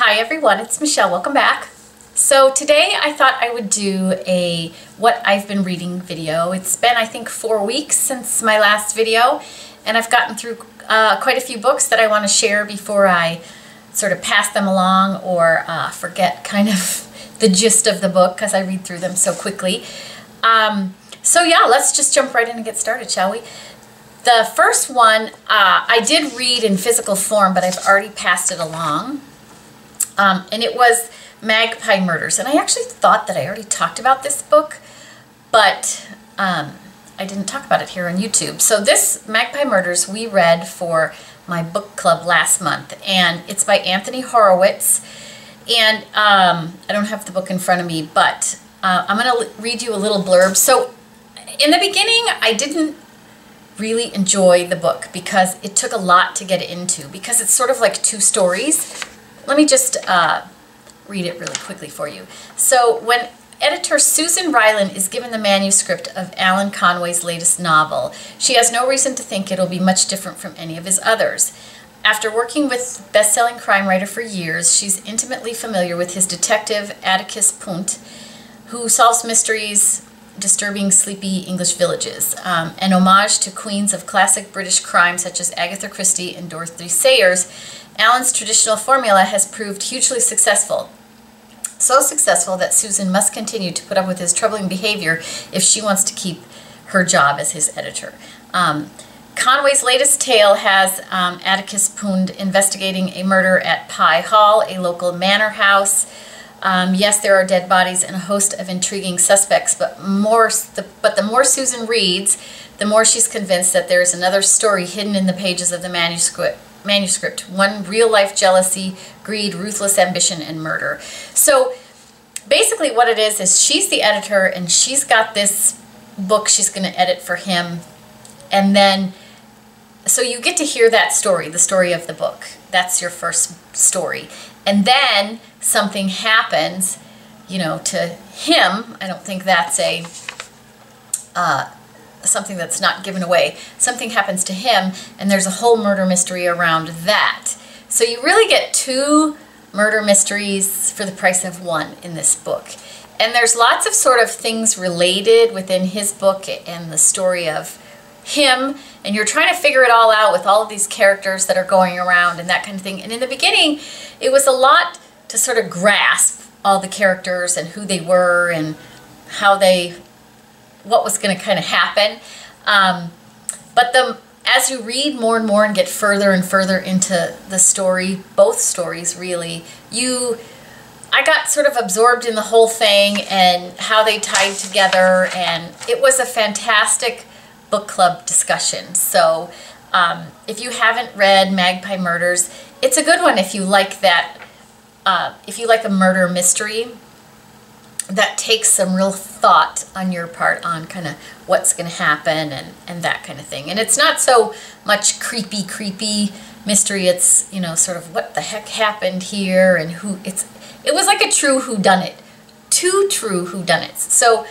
Hi everyone, it's Michelle. Welcome back. So today I thought I would do a what I've been reading video. It's been I think 4 weeks since my last video, and I've gotten through quite a few books that I want to share before I sort of pass them along or forget kind of the gist of the book because I read through them so quickly. So yeah, let's just jump right in and get started, shall we? The first one I did read in physical form, but I've already passed it along. And it was Magpie Murders. And I actually thought that I already talked about this book, but I didn't talk about it here on YouTube. So this Magpie Murders we read for my book club last month, and it's by Anthony Horowitz. And I don't have the book in front of me, but I'm going to read you a little blurb. So in the beginning, I didn't really enjoy the book because it took a lot to get into, because it's sort of like two stories. Let me just read it really quickly for you. So when editor Susan Ryland is given the manuscript of Alan Conway's latest novel, she has no reason to think it'll be much different from any of his others. After working with best-selling crime writer for years, she's intimately familiar with his detective Atticus Punt, who solves mysteries, disturbing sleepy English villages. An homage to queens of classic British crime such as Agatha Christie and Dorothy Sayers, Alan's traditional formula has proved hugely successful. So successful that Susan must continue to put up with his troubling behavior if she wants to keep her job as his editor. Conway's latest tale has Atticus Punt investigating a murder at Pye Hall, a local manor house. Yes, there are dead bodies and a host of intriguing suspects, but the more Susan reads, the more she's convinced that there's another story hidden in the pages of the manuscript. One real-life jealousy, greed, ruthless ambition, and murder. So basically what it is she's the editor, and she's got this book she's going to edit for him. And then, so you get to hear that story, the story of the book. That's your first story. And then something happens, you know, to him. I don't think that's a something that's not given away. Something happens to him, and there's a whole murder mystery around that. So you really get two murder mysteries for the price of one in this book. And there's lots of sort of things related within his book and the story of him, and you're trying to figure it all out with all of these characters that are going around and that kind of thing. And in the beginning, it was a lot to sort of grasp all the characters and who they were and how what was going to kind of happen. But as you read more and more and get further and further into the story, both stories really, I got sort of absorbed in the whole thing and how they tied together, and it was a fantastic book club discussion. So if you haven't read Magpie Murders, it's a good one if you like that, if you like a murder mystery that takes some real thought on your part on kind of what's going to happen and that kind of thing. And it's not so much creepy mystery. It's, you know, sort of what the heck happened here and it was like a true whodunit. Two true whodunits. So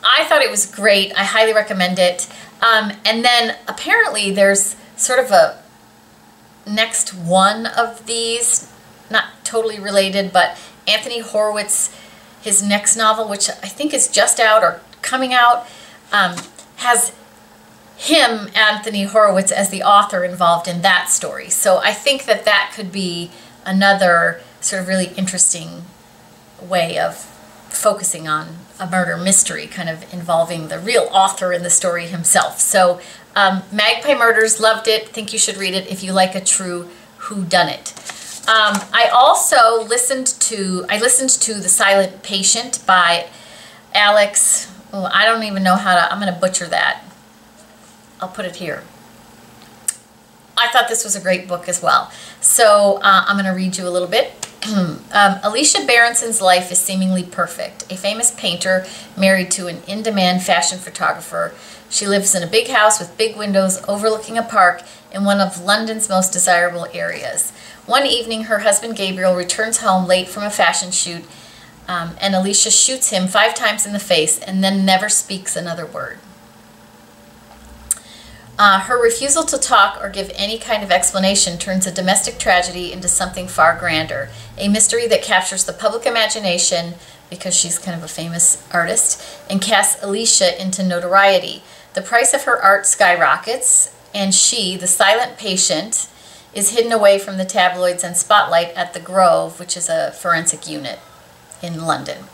I thought it was great. I highly recommend it. And then apparently there's sort of a next one of these, not totally related, but Anthony Horowitz, his next novel, which I think is just out or coming out, has him, Anthony Horowitz, as the author involved in that story. So I think that that could be another sort of really interesting way of focusing on a murder mystery, kind of involving the real author in the story himself. So Magpie Murders, loved it. Think you should read it if you like a true whodunit. I also listened to The Silent Patient by Alex. Oh, I don't even know I'm going to butcher that. I'll put it here. I thought this was a great book as well. So I'm going to read you a little bit. Alicia Berenson's life is seemingly perfect. A famous painter married to an in-demand fashion photographer. She lives in a big house with big windows overlooking a park in one of London's most desirable areas. One evening, her husband Gabriel returns home late from a fashion shoot, and Alicia shoots him 5 times in the face and then never speaks another word. Her refusal to talk or give any kind of explanation turns a domestic tragedy into something far grander, a mystery that captures the public imagination because she's kind of a famous artist, and casts Alicia into notoriety. The price of her art skyrockets, and she, the silent patient, is hidden away from the tabloids and spotlight at the Grove, which is a forensic unit in London.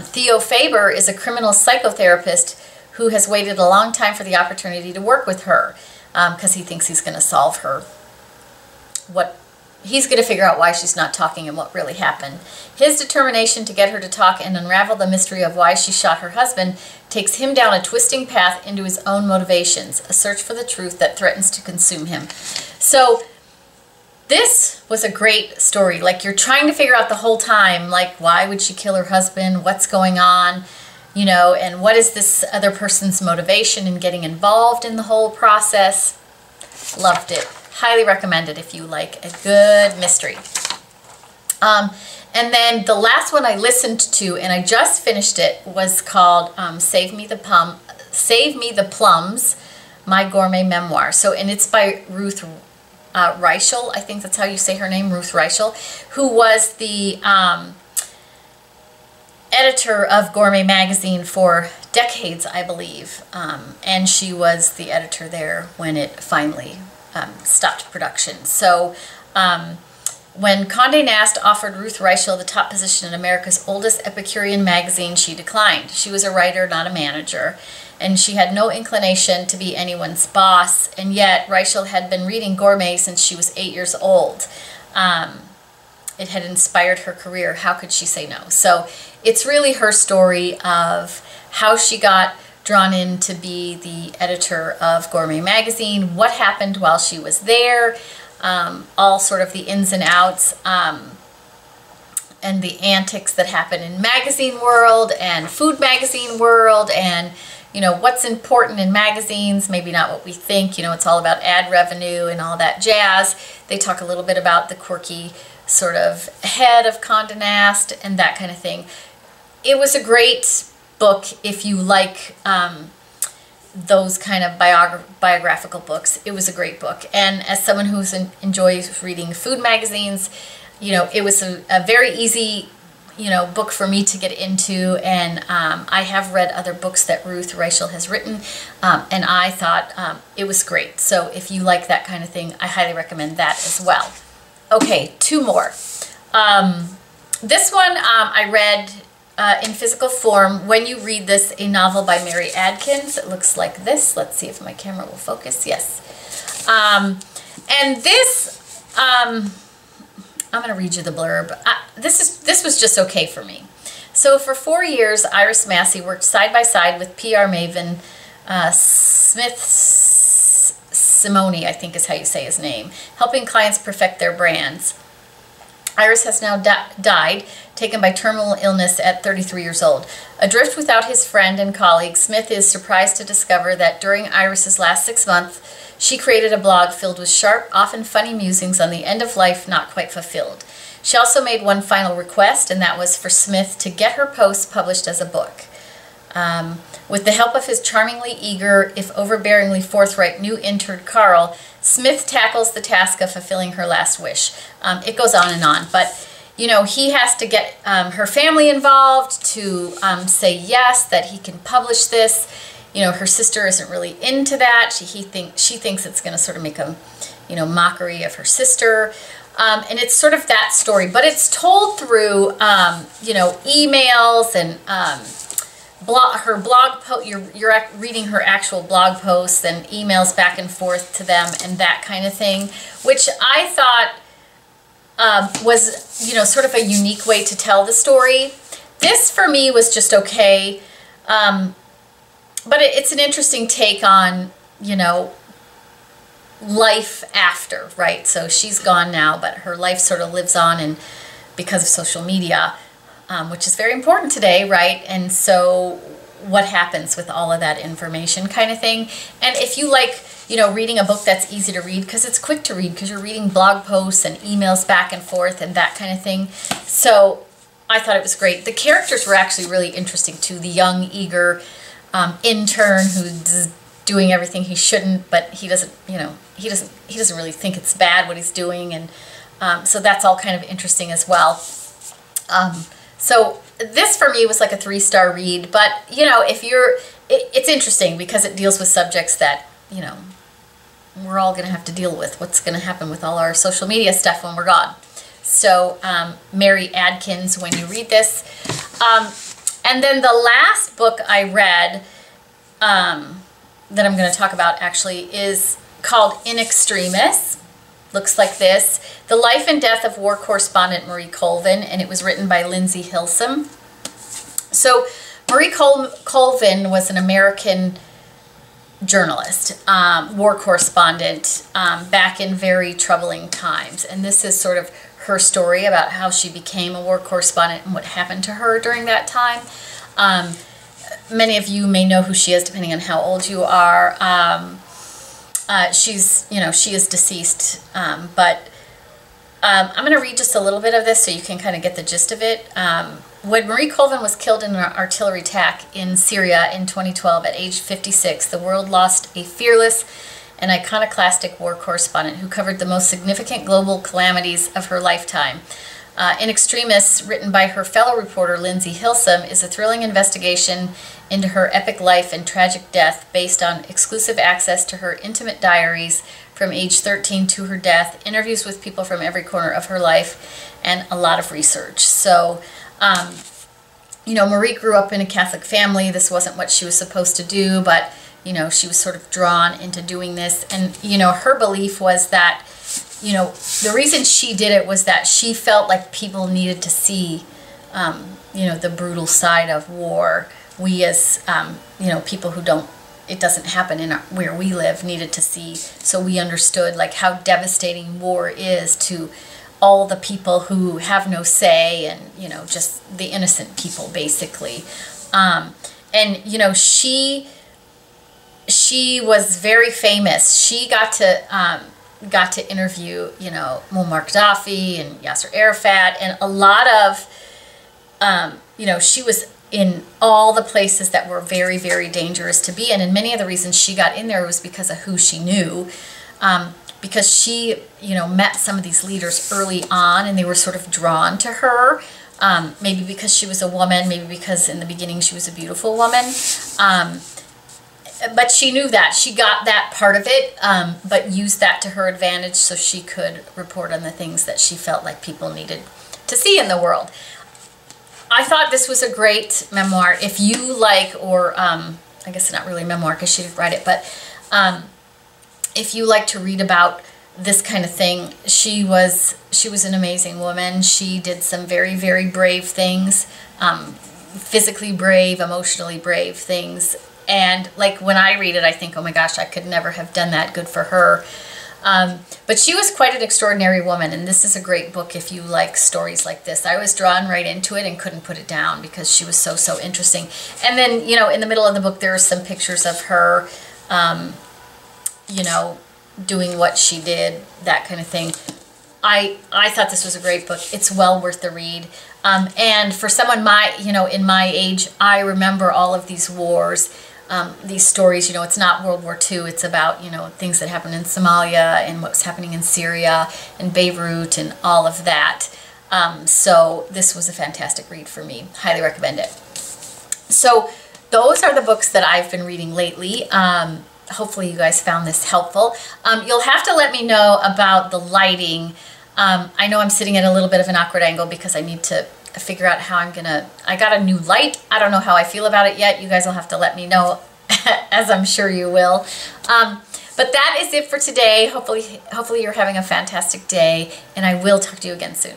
Theo Faber is a criminal psychotherapist who has waited a long time for the opportunity to work with her because he thinks he's going to solve her. He's going to figure out why she's not talking and what really happened. His determination to get her to talk and unravel the mystery of why she shot her husband takes him down a twisting path into his own motivations, a search for the truth that threatens to consume him. So this was a great story. Like, you're trying to figure out the whole time, like, why would she kill her husband? What's going on? You know, and what is this other person's motivation in getting involved in the whole process? Loved it. Highly recommend it if you like a good mystery. And then the last one I listened to, and I just finished it, was called Save Me the Plums, My Gourmet Memoir. So, and it's by Ruth Reichel, I think that's how you say her name, Ruth Reichel, who was the editor of Gourmet Magazine for decades, I believe. And she was the editor there when it finally stopped production. So when Condé Nast offered Ruth Reichel the top position in America's oldest Epicurean magazine, she declined. She was a writer, not a manager, and she had no inclination to be anyone's boss, and yet Reichel had been reading Gourmet since she was 8 years old. It had inspired her career. How could she say no? So it's really her story of how she got drawn in to be the editor of Gourmet Magazine, what happened while she was there, all sort of the ins and outs, and the antics that happen in magazine world and food magazine world, and you know, what's important in magazines, maybe not what we think. You know, it's all about ad revenue and all that jazz. They talk a little bit about the quirky sort of head of Condé Nast and that kind of thing. It was a great book if you like those kind of biographical books. It was a great book. And as someone who enjoys reading food magazines, you know, it was a very easy, you know, book for me to get into. And I have read other books that Ruth Reichel has written, and I thought it was great. So if you like that kind of thing, I highly recommend that as well. Okay, two more. This one I read in physical form. When you read this, a novel by Mary Adkins. It looks like this. Let's see if my camera will focus. Yes. And this, I'm going to read you the blurb. This was just okay for me. So for 4 years, Iris Massey worked side by side with PR maven Smith Simone, I think is how you say his name, helping clients perfect their brands. Iris has now died, taken by terminal illness at 33 years old. Adrift without his friend and colleague, Smith is surprised to discover that during Iris's last 6 months, she created a blog filled with sharp, often funny musings on the end of life not quite fulfilled. She also made one final request, and that was for Smith to get her posts published as a book. With the help of his charmingly eager, if overbearingly forthright, new intern Carl, Smith tackles the task of fulfilling her last wish. It goes on and on, but you know, he has to get her family involved to say yes, that he can publish this. You know, her sister isn't really into that. She thinks it's going to sort of make a, you know, mockery of her sister. And it's sort of that story, but it's told through, you know, emails and her blog post. You're reading her actual blog posts and emails back and forth to them and that kind of thing, which I thought was, you know, sort of a unique way to tell the story. This for me was just okay, but it's an interesting take on, you know, life after, right? So she's gone now, but her life sort of lives on, and because of social media, which is very important today, right? And so what happens with all of that information kind of thing. And if you like, you know, reading a book that's easy to read, because it's quick to read, because you're reading blog posts and emails back and forth and that kind of thing. So I thought it was great. The characters were actually really interesting too. The young, eager intern who's doing everything he shouldn't, but he doesn't, you know, he doesn't really think it's bad what he's doing, and so that's all kind of interesting as well. So this for me was like a 3-star read, but you know, if you're, it's interesting because it deals with subjects that, you know, we're all going to have to deal with. What's going to happen with all our social media stuff when we're gone. So Mary Adkins, when you read this. And then the last book I read that I'm going to talk about actually is called In Extremis. Looks like this. The Life and Death of War Correspondent Marie Colvin, and it was written by Lindsay Hilsum. So Marie Colvin was an American journalist, war correspondent back in very troubling times. And this is sort of her story about how she became a war correspondent and what happened to her during that time. Many of you may know who she is depending on how old you are. She's, you know, she is deceased, but I'm going to read just a little bit of this so you can kind of get the gist of it. When Marie Colvin was killed in an artillery attack in Syria in 2012 at age 56, the world lost a fearless and iconoclastic war correspondent who covered the most significant global calamities of her lifetime. In Extremis, written by her fellow reporter Lindsay Hilsum, is a thrilling investigation into her epic life and tragic death based on exclusive access to her intimate diaries from age 13 to her death, interviews with people from every corner of her life, and a lot of research. So, you know, Marie grew up in a Catholic family. This wasn't what she was supposed to do, but, you know, she was sort of drawn into doing this. And, you know, her belief was that, you know, the reason she did it was that she felt like people needed to see, you know, the brutal side of war. We as, you know, people who don't, it doesn't happen in where we live, needed to see, so we understood like how devastating war is to all the people who have no say and, you know, just the innocent people basically. And, you know, she was very famous. She got to interview, you know, Muammar Gaddafi and Yasser Arafat, and a lot of, you know, she was in all the places that were very, very dangerous to be in. And many of the reasons she got in there was because of who she knew. Because she, you know, met some of these leaders early on and they were sort of drawn to her. Maybe because she was a woman, maybe because in the beginning she was a beautiful woman. But she knew that. She got that part of it, but used that to her advantage so she could report on the things that she felt like people needed to see in the world. I thought this was a great memoir. If you like, or I guess not really a memoir because she didn't write it, but if you like to read about this kind of thing, she was an amazing woman. She did some very, very brave things, physically brave, emotionally brave things. And like when I read it, I think, oh my gosh, I could never have done that. Good for her. But she was quite an extraordinary woman, and this is a great book if you like stories like this. I was drawn right into it and couldn't put it down because she was so, so interesting. And then, you know, in the middle of the book, there are some pictures of her, you know, doing what she did, that kind of thing. I thought this was a great book. It's well worth the read. And for someone in my age, I remember all of these wars. These stories, you know, it's not World War II, it's about, you know, things that happened in Somalia and what's happening in Syria and Beirut and all of that. So this was a fantastic read for me. Highly recommend it. So those are the books that I've been reading lately. Hopefully you guys found this helpful. You'll have to let me know about the lighting. I know I'm sitting at a little bit of an awkward angle because I need to figure out how I got a new light. I don't know how I feel about it yet. You guys will have to let me know, as I'm sure you will. But that is it for today. Hopefully you're having a fantastic day, and I will talk to you again soon.